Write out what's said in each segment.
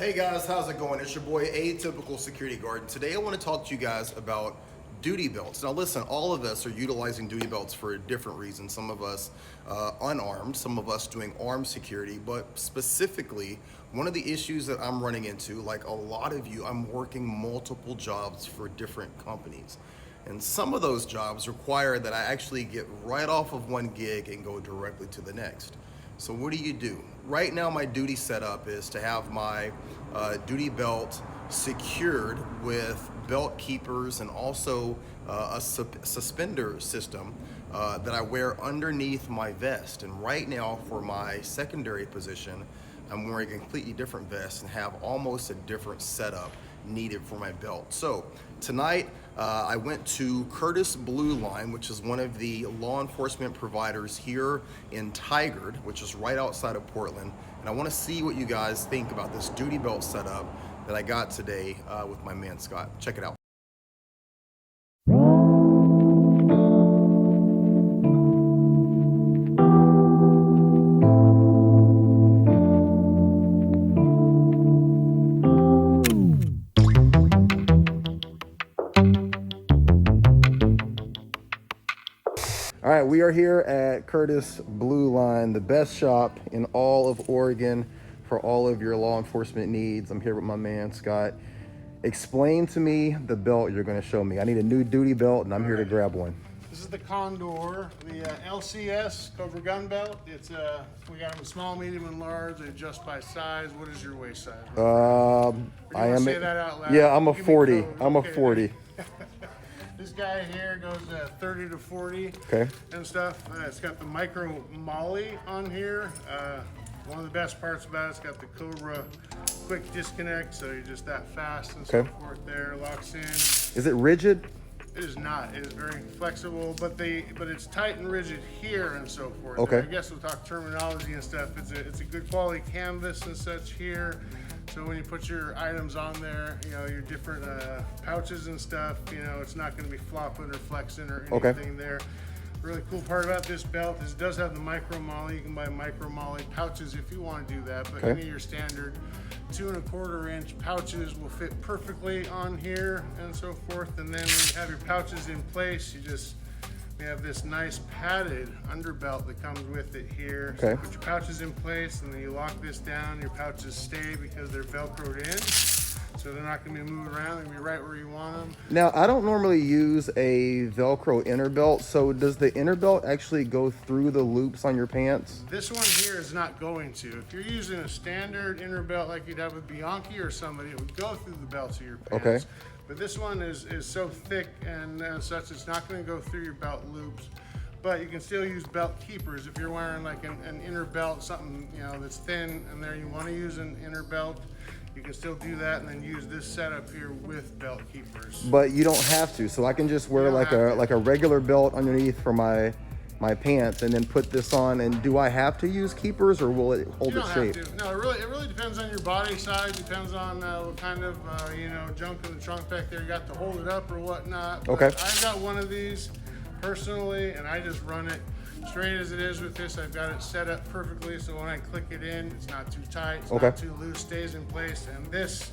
Hey guys, how's it going? It's your boy Atypical Security Guard, and today I want to talk to you guys about duty belts. Now listen, all of us are utilizing duty belts for different reasons. Some of us unarmed, some of us doing armed security, but specifically, one of the issues that I'm running into, like a lot of you, I'm working multiple jobs for different companies. And some of those jobs require that I actually get right off of one gig and go directly to the next. So what do? Right now my duty setup is to have my duty belt secured with belt keepers and also a suspender system that I wear underneath my vest. And right now for my secondary position, I'm wearing a completely different vest and have almost a different setup needed for my belt. So tonight I went to Curtis Blue Line, which is one of the law enforcement providers here in Tigard, which is right outside of Portland. And I want to see what you guys think about this duty belt setup that I got today with my man Scott. Check it out. All right, we are here at Curtis Blue Line, the best shop in all of Oregon for all of your law enforcement needs. I'm here with my man, Scott. Explain to me the belt you're gonna show me. I need a new duty belt and I'm here to grab one. This is the Condor, the LCS Cobra gun belt. It's we got them in small, medium, and large. They adjust by size. What is your waist size? I am. Say that out loud? Yeah, I'm a Give me 40. code. I'm a Okay. 40. This guy here goes 30 to 40 Okay. and stuff. It's got the micro molly on here. One of the best parts about it's got the Cobra quick disconnect, so you're just that fast and so forth there. Locks in. Is it rigid? It is not. It is very flexible, but it's tight and rigid here and so forth. Okay. I guess we'll talk terminology and stuff. It's a good quality canvas and such here. So when you put your items on there, you know, your different pouches and stuff, you know, it's not going to be flopping or flexing or anything there. Really cool part about this belt is it does have the micro molly. You can buy micro molly pouches if you want to do that, but any of your standard 2 1/4 inch pouches will fit perfectly on here and so forth. And then when you have your pouches in place, we have this nice padded underbelt that comes with it here. So you put your pouches in place and then you lock this down. Your pouches stay because they're Velcroed in. So they're not going to be moving around. They're going to be right where you want them. Now, I don't normally use a Velcro inner belt. So does the inner belt actually go through the loops on your pants? This one here is not going to. If you're using a standard inner belt like you'd have with Bianchi or somebody, it would go through the belts of your pants. Okay. But this one is so thick and such, it's not going to go through your belt loops. But you can still use belt keepers if you're wearing like an inner belt, something that's thin, and there you want to use an inner belt. You can still do that and then use this setup here with belt keepers. But you don't have to. So I can just wear like a regular belt underneath for my pants and then put this on. And do I have to use keepers or will it hold its shape? You don't have to. No, it really depends on your body size. Depends on what kind of junk in the trunk back there you got to hold it up or whatnot. But I've got one of these personally, and I just run it straight as it is with this. I've got it set up perfectly, so when I click it in, it's not too tight, it's not too loose, stays in place. And this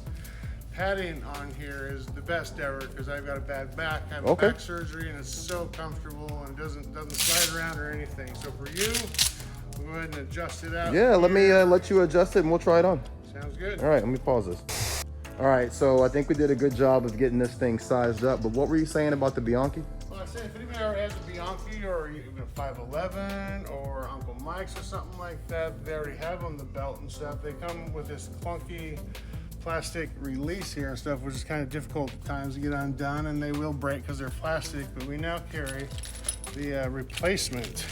padding on here is the best ever because I've got a bad back. I have back surgery, and it's so comfortable and doesn't slide around or anything. So for you, we'll go ahead and adjust it out. Yeah, let me let you adjust it and we'll try it on. Sounds good. All right, let me pause this. All right, so I think we did a good job of getting this thing sized up, but what were you saying about the Bianchi? Well, I said if anybody ever has a Bianchi or even a 511 or Uncle Mike's or something like that, they already have on the belt and stuff. They come with this clunky plastic release here and stuff, which is kind of difficult at times to get undone, and they will break because they're plastic. But we now carry the replacement,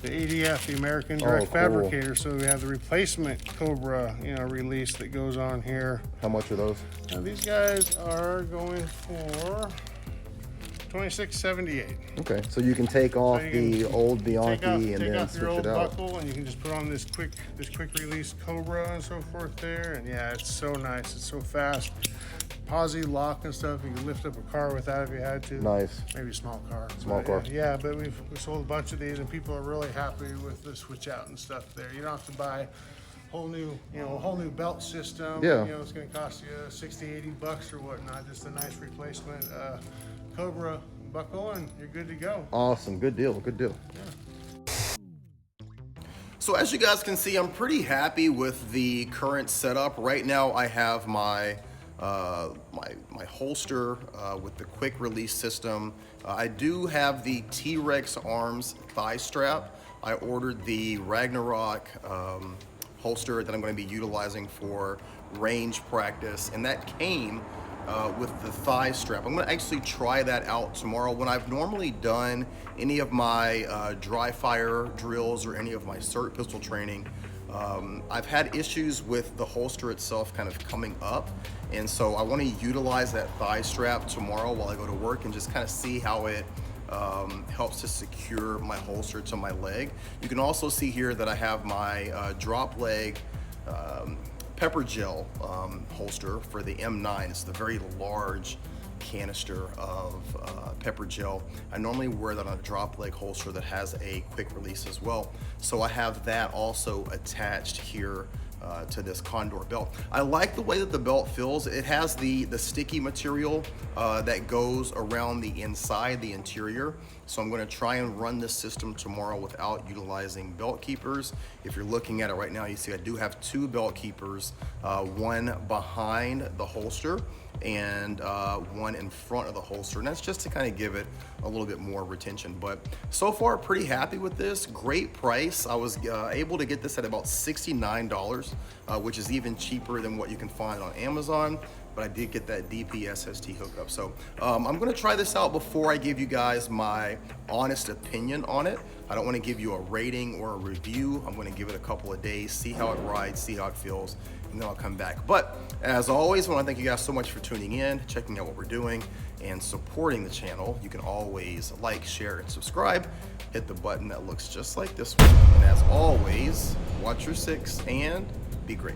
the ADF, the American Direct Fabricator. So we have the replacement Cobra, release that goes on here. How much are those? Now these guys are going for $26.78. Okay, so you can take off the old Bianchi and then switch it out. Buckle, and you can just put on this quick release Cobra and so forth there. And yeah, it's so nice. It's so fast. Posi lock and stuff. You can lift up a car with that if you had to. Nice. Maybe a small car. Small car. Yeah, but we've sold a bunch of these, and people are really happy with the switch out and stuff there. You don't have to buy a whole new, a whole new belt system. Yeah. It's going to cost you 60, 80 bucks or whatnot. Just a nice replacement Cobra buckle, and you're good to go. Awesome, good deal, good deal. Yeah. So as you guys can see, I'm pretty happy with the current setup. Right now I have my my holster with the quick release system. I do have the T-Rex Arms thigh strap. I ordered the Ragnarok holster that I'm going to be utilizing for range practice, and that came with the thigh strap. I'm going to actually try that out tomorrow. When I've normally done any of my dry fire drills or any of my SIRT pistol training, I've had issues with the holster itself kind of coming up, and so I want to utilize that thigh strap tomorrow while I go to work and just kind of see how it helps to secure my holster to my leg. You can also see here that I have my drop leg pepper gel holster for the M9. It's the very large canister of pepper gel. I normally wear that on a drop leg holster that has a quick release as well. So I have that also attached here to this Condor belt. I like the way that the belt feels. It has the sticky material that goes around the inside, the interior. So I'm going to try and run this system tomorrow without utilizing belt keepers. If you're looking at it right now, you see I do have two belt keepers, one behind the holster and one in front of the holster, and that's just to kind of give it a little bit more retention. But so far, pretty happy with this. Great price. I was able to get this at about $69, which is even cheaper than what you can find on Amazon, but I did get that DPSST hookup. So I'm gonna try this out before I give you guys my honest opinion on it. I don't wanna give you a rating or a review. I'm gonna give it a couple of days, see how it rides, see how it feels, and then I'll come back. But as always, I wanna thank you guys so much for tuning in, checking out what we're doing, and supporting the channel. You can always like, share, and subscribe. Hit the button that looks just like this one. And as always, watch your six and be great.